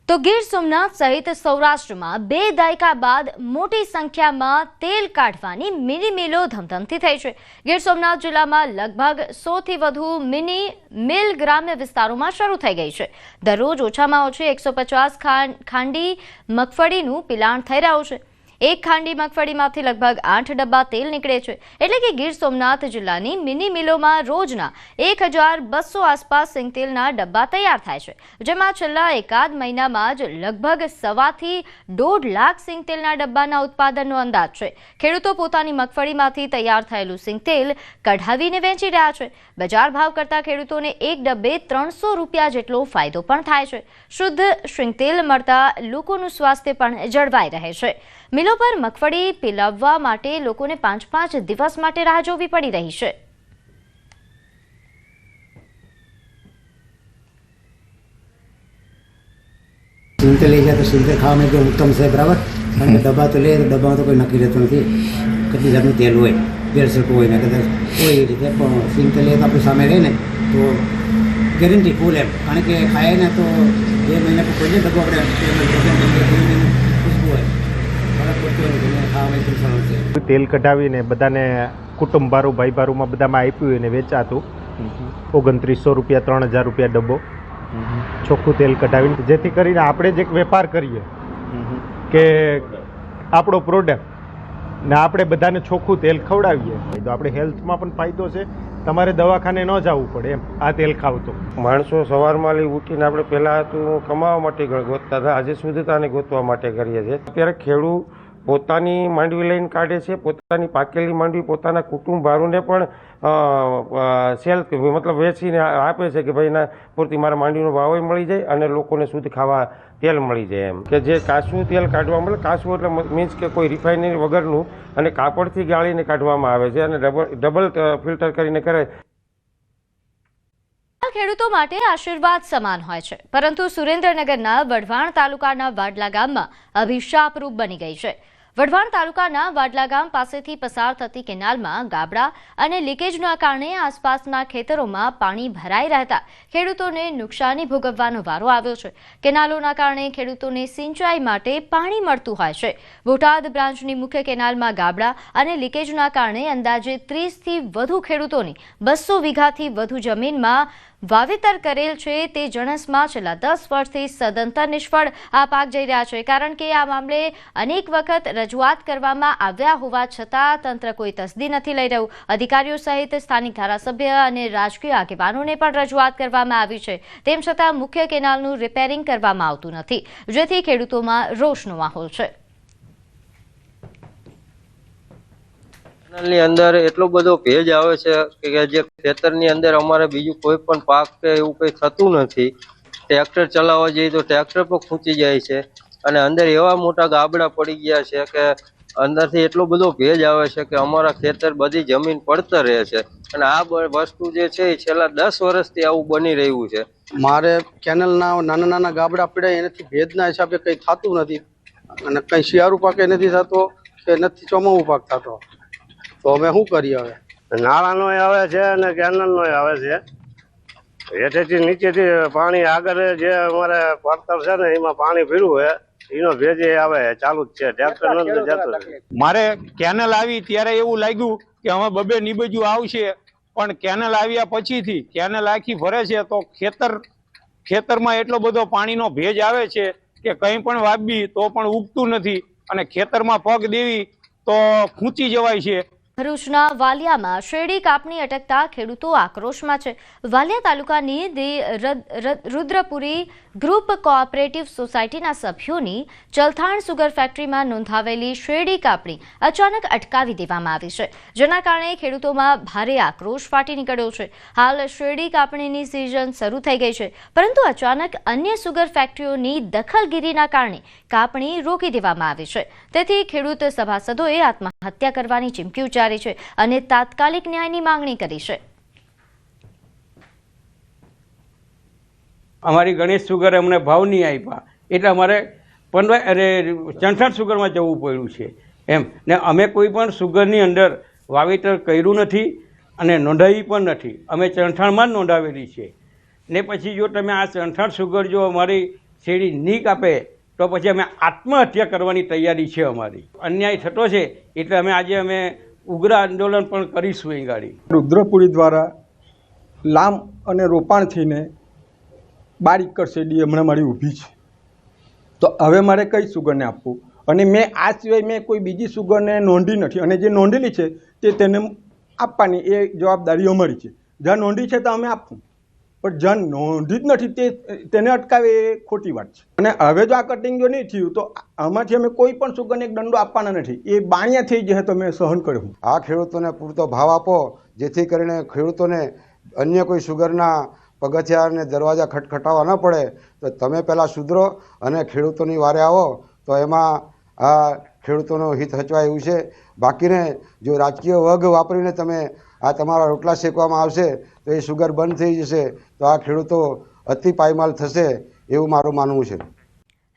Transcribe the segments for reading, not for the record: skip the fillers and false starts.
તો ગીર સોમનાથ સહિત સૌરાષ્ટ્રમાં 2 દાયકા બાદ મોટી સંખ્યામાં તેલ કાઢવાની મિની મિલો ધમધમતી થઈ છે। ગીર સોમનાથ જિલ્લામાં લગભગ 100 થી વધુ મિની મિલ ગ્રામ્ય વિસ્તારોમાં શરૂ થઈ ગઈ છે। દરરોજ ઓછામાં ઓછી 150 ખાંડી મગફળીનું પિલાણ થઈ રહ્યું છે। એક ખાંડી મગફળીમાંથી લગભગ 8 ડબ્બા તેલ નીકળે છે। એટલે કે ગીર સોમનાથ જિલ્લાની મિની મિલોમાં રોજના 1200 આસપાસ સિંગતેલના ડબ્બા તૈયાર થાય છે, જેમાં છેલ્લા એકાદ મહિનામાં જ લગભગ 1.25 થી 1.5 લાખ સિંગતેલના ડબ્બાના ઉત્પાદનનો અંદાજ છે। ખેડૂતો પોતાની મગફળીમાંથી તૈયાર થયેલું સિંગતેલ કઢાવીને વેચી રહ્યા છે। બજાર ભાવ કરતાં ખેડૂતોને એક ડબ્બે 300 રૂપિયા જેટલો ફાયદો પણ થાય છે। શુદ્ધ સિંગતેલ મળતા લોકોનું સ્વાસ્થ્ય પણ જળવાઈ રહે છે। મિલો પર મગફળી પીલાવવા માટે લોકોને 5-5 દિવસ માટે રાહ જોવી પડી રહી છે। सिंगतेल ले जाए तो सिंगतेल खावा में जो उत्तम से बराबर कारण के डब्बा तो ले तो डब्बा तो कोई नक्की रहता नहीं। कितनी जातનું તેલ હોય 150 હોય ને કદાચ કોઈ રીતે પણ સિંગતેલ ले तो આપણી સામે રહે ને તો ગેરંટી ફૂલ એમ, કારણ કે ખાય ને તો 2 મહિના પર કોઈ ડબ્બો આપણે ખુશ્બુ હોય તેલ કઢાવીને બધાને કુટુંબ બારું ભાઈ બારુમાં બધામાં આપ્યું એને વેચાતું 2900 રૂપિયા 3000 રૂપિયા ડબ્બો ચોખ્ખું તેલ કઢાવીને, જેથી કરીને આપણે જ એક વેપાર કરીએ કે આપણો પ્રોડક્ટ ને આપણે બધાને ચોખ્ખું તેલ ખવડાવીએ તો આપણે હેલ્થમાં પણ ફાયદો છે। તમારે દવાખાને ન જવું પડે એમ આ તેલ ખાવ તો। માણસો સવારમાં ઉઠીને આપણે પહેલાં તો કમાવા માટે ગોતતા હતા, આજે શુદ્ધતાને ગોતવા માટે કરીએ છીએ। અત્યારે ખેડૂત પોતાની માંડવી લઈને કાઢે છે, પોતાની પાકેલી માંડવી પોતાના કુટુંબ ભારુને પણ સેલ મતલબ વેચીને આપે છે કે ભાઈ ના પૂરતી મારા માંડવીનો ભાવ મળી જાય અને લોકોને શુદ્ધ ખાવા તેલ મળી જાય એમ। કે જે કાચું તેલ કાઢવા મળે, કાચું એટલે મીન્સ કે કોઈ રિફાઇનરી વગરનું અને કાપડથી ગાળીને કાઢવામાં આવે છે અને ડબલ ફિલ્ટર કરીને કરે। ખેડૂતો માટે આશીર્વાદ સમાન હોય છે, પરંતુ સુરેન્દ્રનગરના વઢવાણ તાલુકાના વાડલા ગામમાં અભિશાપરૂપ બની ગઈ છે। વઢવાણ તાલુકાના વાડલા ગામ પાસેથી પસાર થતી કેનાલમાં ગાબડા અને લીકેજના કારણે આસપાસના ખેતરોમાં પાણી ભરાઈ રહેતા ખેડૂતોને નુકસાની ભોગવવાનો વારો આવ્યો છે। કેનાલોના કારણે ખેડૂતોને સિંચાઈ માટે પાણી મળતું હોય છે। બોટાદ બ્રાન્ચની મુખ્ય કેનાલમાં ગાબડા અને લીકેજના કારણે અંદાજે 30 થી વધુ ખેડૂતોની 200 વીઘાથી વધુ જમીનમાં વાવેતર કરેલ છે તે જણસમાં છેલ્લા 10 વર્ષથી સદંતર નિષ્ફળ આ પાક જઈ રહ્યા છે, કારણ કે આ મામલે અનેક વખત રજૂઆત કરવામાં આવ્યા હોવા છતાં તંત્ર કોઈ તસદી નથી લઈ રહ્યું। અધિકારીઓ સહિત સ્થાનિક ધારાસભ્ય અને રાજકીય આગેવાનોને પણ રજૂઆત કરવામાં આવી છે, તેમ છતાં મુખ્ય કેનાલનું રિપેરિંગ કરવામાં આવતું નથી, જેથી ખેડૂતોમાં રોષનો માહોલ છે। કેનાલની અંદર એટલો બધો ભેજ આવે છે કે જે ખેતરની અંદર અમારે બીજું કોઈ પણ પાક કે એવું કંઈ થતું નથી। ટ્રેક્ટર ચલાવવા જઈએ તો ટ્રેક્ટર પણ ખૂંચી જાય છે અને અંદર એવા મોટા ગાબડા પડી ગયા છે કે અંદરથી એટલો બધો ભેજ આવે છે કે અમારા ખેતર બધી જમીન પડતર રહે છે અને આ વસ્તુ જે છે એ છેલ્લા 10 વર્ષથી આવું બની રહ્યું છે। મારે કેનલના નાના ગાબડા પડ્યા એનાથી ભેજના હિસાબે કંઈ થતું નથી અને કંઈ શિયાળુ પાકે નથી થતો કે નથી ચોમાસું પાક થતો, તો અમે શું કરીએ? હવે નાળાનો આવે છે અને કેનલનો આવે છે। હેઠેથી નીચેથી પાણી આગળ જે અમારે પડતર છે ને એમાં પાણી ભર્યું હોય એનો ભેજ આવે ચાલુ જ છે, ટ્રેક્ટર નથી જતો। મારે કેનલ આવી ત્યારે એવું લાગ્યું કે હવે 2 નીબજુ આવશે, પણ કેનલ આવ્યા પછીથી કેનલ આખી ભરે છે તો ખેતરમાં એટલો બધો પાણીનો ભેજ આવે છે કે કંઈ પણ વાવવી તો પણ ઉગતું નથી અને ખેતરમાં પગ દેવી તો ખૂંચી જવાય છે। ભરૂચના વાલિયામાં શેરડી કાપણી અટકતા ખેડૂતો આક્રોશમાં છે। વાલિયા તાલુકાની રુદ્રપુરી ગ્રુપ કોઓપરેટિવ સોસાયટીના સભ્યોની ચલથાણ સુગર ફેક્ટરીમાં નોંધાવેલી શેરડી કાપણી અચાનક અટકાવી દેવામાં આવી છે, જેના કારણે ખેડૂતોમાં ભારે આક્રોશ ફાટી નીકળ્યો છે। હાલ શેરડી કાપણીની સિઝન શરૂ થઈ ગઈ છે, પરંતુ અચાનક અન્ય સુગર ફેક્ટરીઓની દખલગીરીના કારણે કાપણી રોકી દેવામાં આવી છે। તેથી ખેડૂત સભાસદોએ આત્મહત્યા કરવાની ચીમકી ઉચ્ચારી છે અને તાત્કાલિક ન્યાયની માંગણી કરી છે। અમારી ગણેશ સુગર અમને ભાવ નહીં આપ્યા એટલે અમારે ચણઠાણ સુગરમાં જવું પડ્યું છે એમ, ને અમે કોઈ પણ સુગરની અંદર વાવેતર કર્યું નથી અને નોંધાવી પણ નથી। અમે ચણઠાણમાં જ નોંધાવેલી છે ને પછી જો તમે આ ચણઠાણ સુગર જો અમારી શેરડી નહીં કાપે તો પછી અમે આત્મહત્યા કરવાની તૈયારી છે અમારી. અન્યાય થતો છે એટલે અમે ઉગ્ર આંદોલન પણ કરીશું. અહીં ગાડી રુદ્રપુરી દ્વારા લામ અને રોપાણ થઈને 12 એકર શેરડી હમણાં મારી ઊભી છે. તો હવે મારે કઈ સુગરને આપવું? અને મેં આ સિવાય મેં કોઈ બીજી સુગરને નોંધી નથી, અને જે નોંધેલી છે તે તેને આપવાની એ જવાબદારી અમારી છે. જ્યાં નોંધી છે તો અમે આપવું, પણ જ્યાં નોંધી જ નથી તેને અટકાવે એ ખોટી વાત છે. અને હવે જો આ કટિંગ જો નહીં થયું તો આમાંથી અમે કોઈ પણ સુગરને એક દંડો આપવાના નથી. એ બાણિયા થઈ જાય તો અમે સહન કર્યું. આ ખેડૂતોને પૂરતો ભાવ આપો જેથી કરીને ખેડૂતોને અન્ય કોઈ સુગરના પગથિયા અને દરવાજા ખટખટાવવા ન પડે. તો તમે પહેલાં સુધરો અને ખેડૂતોની વારે આવો તો એમાં આ ખેડૂતોનું હિત હચવાય એવું છે. બાકીને જો રાજકીય વર્ગ વાપરીને તમે આ તમારા રોટલા શેકવામાં આવશે તો એ સુગર બંધ થઈ જશે, તો આ ખેડૂતો અતિ પાયમાલ થશે એવું મારું માનવું છે.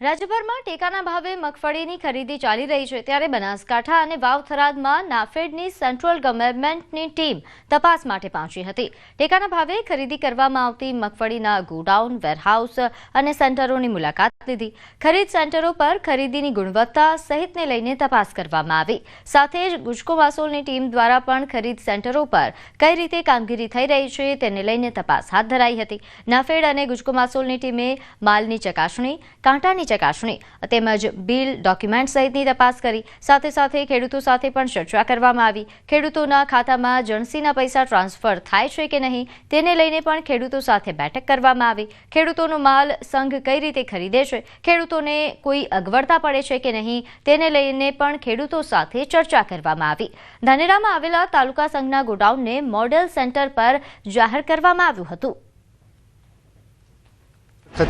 રાજ્યભરમાં ટેકાના ભાવે મગફળીની ખરીદી ચાલી રહી છે, ત્યારે બનાસકાંઠા અને વાવ થરાદમાં નાફેડની સેન્ટ્રલ ગવર્મેન્ટની ટીમ તપાસ માટે પહોંચી હતી. ટેકાના ભાવે ખરીદી કરવામાં આવતી મગફળીના ગોડાઉન, વેરહાઉસ અને સેન્ટરોની મુલાકાત લીધી. ખરીદ સેન્ટરો પર ખરીદીની ગુણવત્તા સહિતને લઈને તપાસ કરવામાં આવી. સાથે જ ગુજકો માસોલની ટીમ દ્વારા પણ ખરીદ સેન્ટરો પર કઈ રીતે કામગીરી થઈ રહી છે તેને લઈને તપાસ હાથ ધરાઈ હતી. નાફેડ અને ગુજકો માસોલની ટીમે માલની ચકાસણી, કાંટાની ચકાસણી તેમજ બિલ, ડોક્યુમેન્ટ સહિતની તપાસ કરી. સાથે સાથે ખેડૂતો સાથે પણ ચર્ચા કરવામાં આવી. ખેડૂતોના ખાતામાં જણસીના પૈસા ટ્રાન્સફર થાય છે કે નહીં તેને લઈને પણ ખેડૂતો સાથે બેઠક કરવામાં આવી. ખેડૂતોનો માલ સંઘ કઈ રીતે ખરીદે છે, ખેડૂતોને કોઈ અગવડતા પડે છે કે નહીં તેને લઈને પણ ખેડૂતો સાથે ચર્ચા કરવામાં આવી. ધાનેરામાં આવેલા તાલુકા સંઘના ગોડાઉનને મોડેલ સેન્ટર પર જાહેર કરવામાં આવ્યું હતું.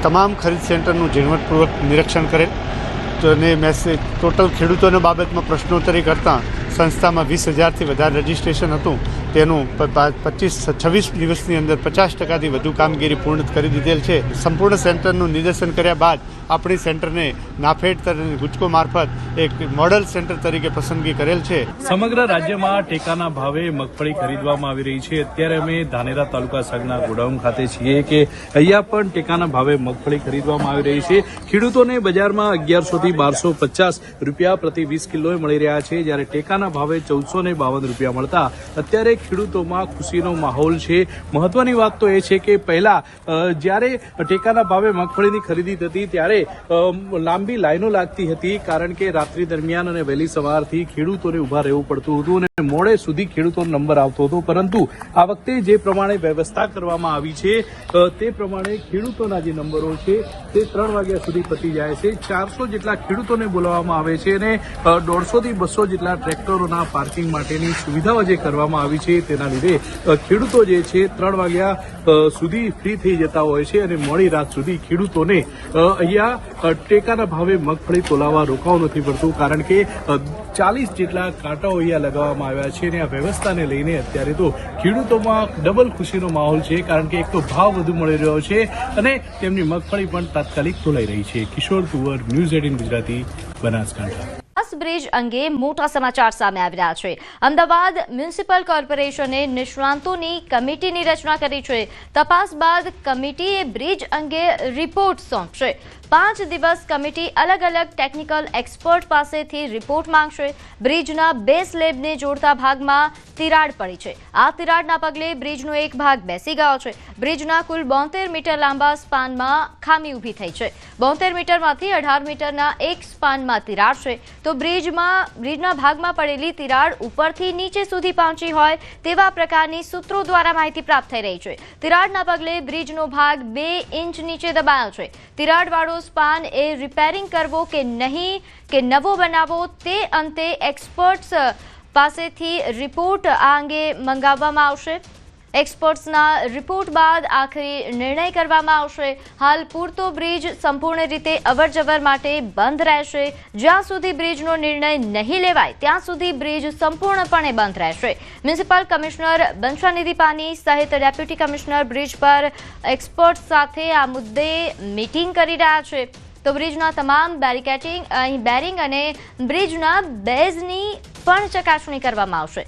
તમામ ખરીદ સેન્ટરનું ઝીણવટપૂર્વક નિરીક્ષણ કરેલ અને મેસેજ ટોટલ ખેડૂતોના બાબતમાં પ્રશ્નોત્તરી કરતાં સંસ્થામાં 20,000થી વધારે રજીસ્ટ્રેશન હતું. તેનું 26 દિવસની અંદર 50%થી વધુ કામગીરી પૂર્ણ કરી દીધેલ છે. સંપૂર્ણ સેન્ટરનું નિદર્શન કર્યા બાદ આપણી સેન્ટરને નાફેડ અને ગુજકો મારફત એક મોડલ સેન્ટર તરીકે પસંદગી કરેલ છે. સમગ્ર રાજ્યમાં ટેકાના ભાવે મગફળી ખરીદવામાં આવી રહી છે. અત્યારે અમે ધાનેરા તાલુકા સંઘના ગોડાઉન ખાતે છીએ કે અહીંયા પણ ટેકાના ભાવે મગફળી ખરીદવામાં આવી રહી છે. ખેડૂતોને બજારમાં 1100થી 1250 રૂપિયા પ્રતિ 20 કિલોએ મળી રહ્યા છે, જ્યારે ટેકાના ભાવે 1452 રૂપિયા મળતા અત્યારે ખેડૂતોમાં ખુશીનો માહોલ છે. મહત્વની વાત તો એ છે કે પહેલા જ્યારે ટેકાના ભાવે મગફળીની ખરીદી થતી ત્યારે લાંબી લાઈનો લાગતી હતી, કારણ કે રાત્રિ દરમિયાન અને વહેલી સવારથી ખેડૂતોને ઉભા રહેવું પડતું હતું અને મોડે સુધી ખેડૂતોનો નંબર આવતો હતો. પરંતુ આ વખતે જે પ્રમાણે વ્યવસ્થા કરવામાં આવી છે તે પ્રમાણે ખેડૂતોના જે નંબરો છે તે 3 વાગ્યા સુધી પતી જાય છે. 400 જેટલા ખેડૂતોને બોલાવવામાં આવે છે અને 150થી 200 જેટલા ટ્રેક્ટરોના પાર્કિંગ માટેની સુવિધાઓ જે કરવામાં આવી છે તેના લીધે ખેડૂતો જે છે 3 વાગ્યા સુધી ફ્રી થઈ જતા હોય છે અને મોડી રાત સુધી ખેડૂતોને અહીંયા ટેકાના ભાવે મગફળી તોલાવવા રોકાવું નથી પડતું, કારણ કે 40 જેટલા કાંટાઓ અહીંયા લગાવવામાં આવ્યા છે. અને આ વ્યવસ્થાને લઈને અત્યારે તો ખેડૂતોમાં ડબલ ખુશીનો માહોલ છે, કારણ કે એક તો ભાવ વધુ મળી રહ્યો છે અને તેમની મગફળી પણ તાત્કાલિક તોલાઈ રહી છે. કિશોર તુવર, ન્યૂઝ 18 ગુજરાતી, બનાસકાંઠા. બ્રિજ અંગે મોટા સમાચાર સામે આવી રહ્યા છે. અમદાવાદ મ્યુનિસિપલ કોર્પોરેશને નિષ્ણાંતોની કમિટીની રચના કરી છે. તપાસ બાદ કમિટીએ બ્રિજ અંગે રિપોર્ટ સોંપશે. 5 દિવસ કમિટી અલગ અલગ ટેકનિકલ એક્સપર્ટ પાસેથી રિપોર્ટ માંગશે. બ્રિજના 2 સ્લેબને જોડતા ભાગમાં તિરાડ પડી છે. આ તિરાડના પગલે બ્રિજનો એક ભાગ બેસી ગયો છે. બ્રિજના કુલ 72 મીટર લાંબા સ્પાનમાં ખામી ઊભી થઈ છે. 72 મીટરમાંથી 18 મીટરના એક સ્પાનમાં તિરાડ છે. તો બ્રિજના ભાગમાં પડેલી તિરાડ ઉપરથી નીચે સુધી પહોંચી હોય તેવા પ્રકારની સૂત્રો દ્વારા માહિતી પ્રાપ્ત થઈ રહી છે. તિરાડના પગલે બ્રિજનો ભાગ 2 ઇંચ નીચે દબાયો છે. તિરાડવાળો સ્પાન એ રિપેરિંગ કરવો કે નહીં કે નવો બનાવવો તે અંતે એક્સપર્ટ્સ પાસેથી રિપોર્ટ આ અંગે મંગાવવામાં આવશે. એક્સપર્ટ્સના રિપોર્ટ બાદ આખરી નિર્ણય કરવામાં આવશે. હાલ પૂરતો બ્રિજ સંપૂર્ણ રીતે અવરજવર માટે બંધ રહેશે. જ્યાં સુધી બ્રિજનો નિર્ણય નહીં લેવાય ત્યાં સુધી બ્રિજ સંપૂર્ણપણે બંધ રહેશે. મ્યુનિસિપલ કમિશનર બંછાનિધિ પાની સહિત ડેપ્યુટી કમિશનર બ્રિજ પર એક્સપર્ટ્સ સાથે આ મુદ્દે મીટિંગ કરી રહ્યા છે. તો બ્રિજના તમામ બેરિંગ અને બ્રિજના બેઝની પણ ચકાસણી કરવામાં આવશે.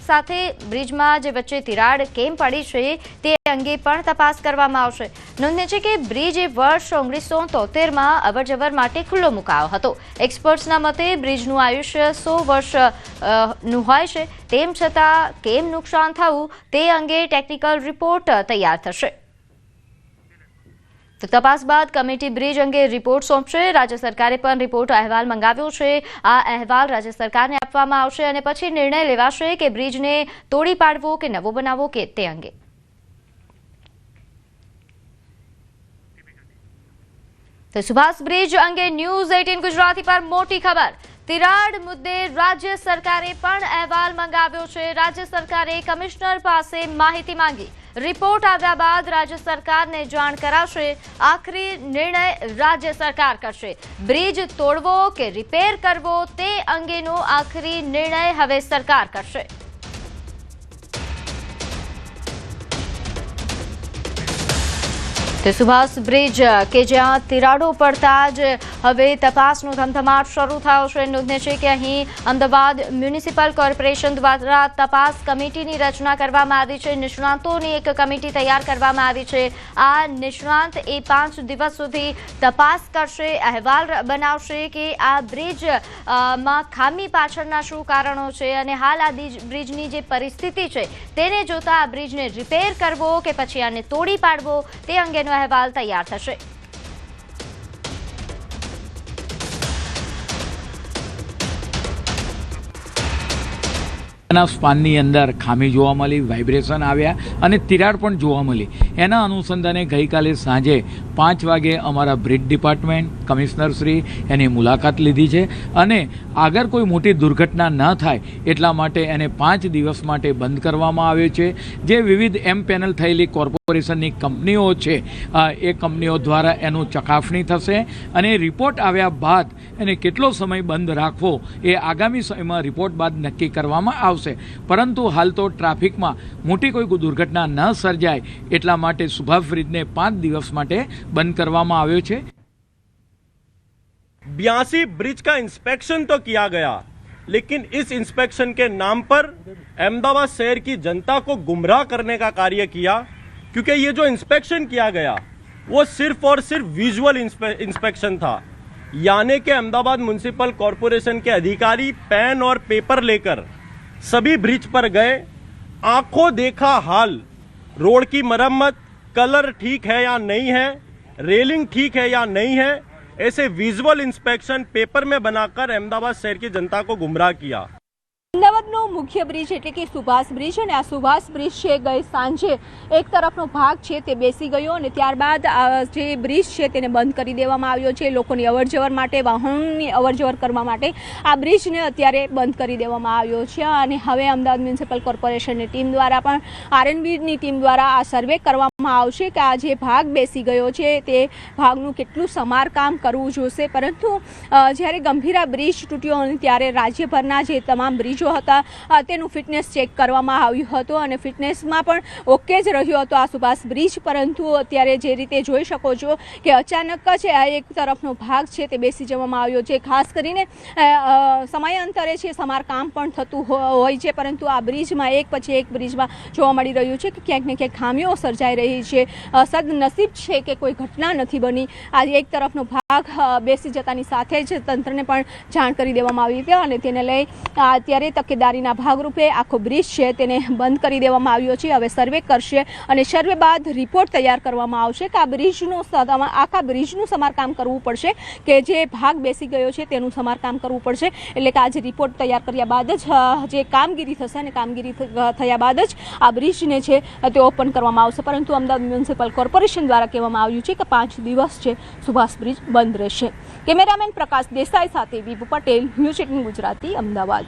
સાથે બ્રિજમાં જે વચ્ચે તિરાડ કેમ પડી છે તે અંગે પણ તપાસ કરવામાં આવશે. નોંધનીય છે કે બ્રિજ વર્ષ 1973માં અવરજવર માટે ખુલ્લો મુકાયો હતો. એક્સપર્ટ્સના મતે બ્રિજનું આયુષ્ય 100 વર્ષનું હોય છે. તેમ છતાં કેમ નુકસાન થયું તે અંગે ટેકનિકલ રિપોર્ટ તૈયાર થશે. તો તપાસ બાદ કમિટી બ્રિજ અંગે રિપોર્ટ સોંપશે. રાજ્ય સરકારે પણ રિપોર્ટ અહેવાલ મંગાવ્યો છે. આ અહેવાલ રાજ્ય સરકારને આપવામાં આવશે અને પછી નિર્ણય લેવાશે કે બ્રિજને તોડી પાડવો કે નવો બનાવવો કે તે અંગે. તો સુભાષ બ્રિજ અંગે ન્યૂઝ 18 ગુજરાતી પર મોટી ખબર. તિરાડ મુદ્દે રાજ્ય સરકારે પણ અહેવાલ મંગાવ્યો છે. રાજ્ય સરકારે કમિશનર પાસે માહિતી માંગી. રિપોર્ટ આવ્યા બાદ રાજ્ય સરકારને જાણ કરાશે. આખરી નિર્ણય રાજ્ય સરકાર કરશે. બ્રિજ તોડવો કે રિપેર કરવો તે અંગેનો આખરી નિર્ણય હવે સરકાર કરશે. તે સુભાષ બ્રિજ કે જ્યાં તિરાડો પડતા જ હવે તપાસનો ધમધમાટ શરૂ થયો છે. નોંધનીય છે કે અહીં અમદાવાદ મ્યુનિસિપલ કોર્પોરેશન દ્વારા તપાસ કમિટીની રચના કરવામાં આવી છે. નિષ્ણાંતોની એક કમિટી તૈયાર કરવામાં આવી છે. આ નિષ્ણાંત 5 દિવસ સુધી તપાસ કરશે, અહેવાલ બનાવશે કે આ બ્રિજ માં ખામી પાછળના શું કારણો છે અને હાલ આ બ્રિજની જે પરિસ્થિતિ છે તેને જોતા આ બ્રિજને રિપેર કરવો કે પછી આને તોડી પાડવો તે અંગેનો અહેવાલ તૈયાર થશે. સ્પાનની અંદર ખામી જોવા મળી, વાઇબ્રેશન આવ્યા અને તિરાડ પણ જોવા મળી. એના અનુસંધાને ગઈકાલે સાંજે 5 વાગે અમારા બ્રિજ ડિપાર્ટમેન્ટ કમિશનરશ્રી એની મુલાકાત લીધી છે અને આગળ કોઈ મોટી દુર્ઘટના ન થાય એટલા માટે એને 5 દિવસ માટે બંધ કરવામાં આવ્યો છે. જે વિવિધ પેનલ થયેલી કોર્પોરેશનની કંપનીઓ છે એ કંપનીઓ દ્વારા એનું ચકાસણી થશે અને રિપોર્ટ આવ્યા બાદ એને કેટલો સમય બંધ રાખવો એ આગામી સમયમાં રિપોર્ટ બાદ નક્કી કરવામાં આવશે. પરંતુ હાલ તો ટ્રાફિકમાં મોટી કોઈ દુર્ઘટના ન સર્જાય એટલા માટે સુભાષ બ્રિજને 5 દિવસ માટે બંધ કરવામાં આવ્યો છે. 82 ब्रिज का इंस्पेक्शन तो किया गया, लेकिन इस इंस्पेक्शन के नाम पर अहमदाबाद शहर की जनता को गुमराह करने का कार्य किया, क्योंकि ये जो इंस्पेक्शन किया गया वो सिर्फ और सिर्फ विजुअल इंस्पेक्शन था. यानी कि अहमदाबाद म्युनिसिपल कॉरपोरेशन के अधिकारी पेन और पेपर लेकर सभी ब्रिज पर गए, आंखों देखा हाल, रोड की मरम्मत, कलर ठीक है या नहीं है, रेलिंग ठीक है या नहीं है, ऐसे विजुअल इंस्पेक्शन पेपर में बनाकर अहमदाबाद शहर की जनता को गुमराह किया. અમદાવાદનો મુખ્ય બ્રિજ એટલે કે સુભાષ બ્રિજ અને આ સુભાષ બ્રિજ છે ગઈ સાંજે એક તરફનો ભાગ છે તે બેસી ગયો અને ત્યારબાદ જે બ્રિજ છે તેને બંધ કરી દેવામાં આવ્યો છે. લોકોની અવરજવર માટે, વાહનોની અવરજવર કરવા માટે આ બ્રિજને અત્યારે બંધ કરી દેવામાં આવ્યો છે અને હવે અમદાવાદ મ્યુનિસિપલ કોર્પોરેશનની ટીમ દ્વારા પણ આરએનબીની ટીમ દ્વારા આ સર્વે કરવામાં આવશે કે આ જે ભાગ બેસી ગયો છે તે ભાગનું કેટલું સમારકામ કરવું જોશે. પરંતુ જ્યારે ગંભીરા બ્રિજ તૂટ્યો અને ત્યારે રાજ્યભરના જે તમામ બ્રિજ હતા તેનું ફિટનેસ ચેક કરવામાં આવ્યું હતું અને ફિટનેસમાં પણ ઓકે જ રહ્યો હતો આ સુભાષ બ્રિજ. પરંતુ અત્યારે જે રીતે જોઈ શકો છો કે અચાનક જ આ એક તરફનો ભાગ છે તે બેસી જવામાં આવ્યો છે. ખાસ કરીને સમયાંતરે છે સમારકામ પણ થતું હોય છે, પરંતુ આ બ્રિજમાં એક પછી એક બ્રિજમાં જોવા મળી રહ્યું છે કે ક્યાંક ને ક્યાંક ખામીઓ સર્જાઈ રહી છે. સદનસીબ છે કે કોઈ ઘટના નથી બની. આ એક તરફનો ભાગ બેસી જતાની સાથે જ તંત્રને પણ જાણ કરી દેવામાં આવી હતી અને તેને લઈ અત્યારે તકેદારીના ભાગરૂપે આખો બ્રિજ છે તેને બંધ કરી દેવામાં આવ્યો છે. હવે સર્વે કરશે અને સર્વે બાદ રિપોર્ટ તૈયાર કરવામાં આવશે કે આખા બ્રિજનું સમારકામ કરવું પડશે કે જે ભાગ બેસી ગયો છે તેનું સમારકામ કરવું પડશે. એટલે કે આજે રિપોર્ટ તૈયાર કર્યા બાદ જ જે કામગીરી થશે અને કામગીરી થયા બાદ જ આ બ્રિજને છે તે ઓપન કરવામાં આવશે. પરંતુ અમદાવાદ મ્યુનિસિપલ કોર્પોરેશન દ્વારા કહેવામાં આવ્યું છે કે 5 દિવસ છે સુભાષ બ્રિજ બંધ રહેશે. કેમેરામેન પ્રકાશ દેસાઈ સાથે વિભુ પટેલ, ન્યૂઝ 18 ગુજરાતી, અમદાવાદ.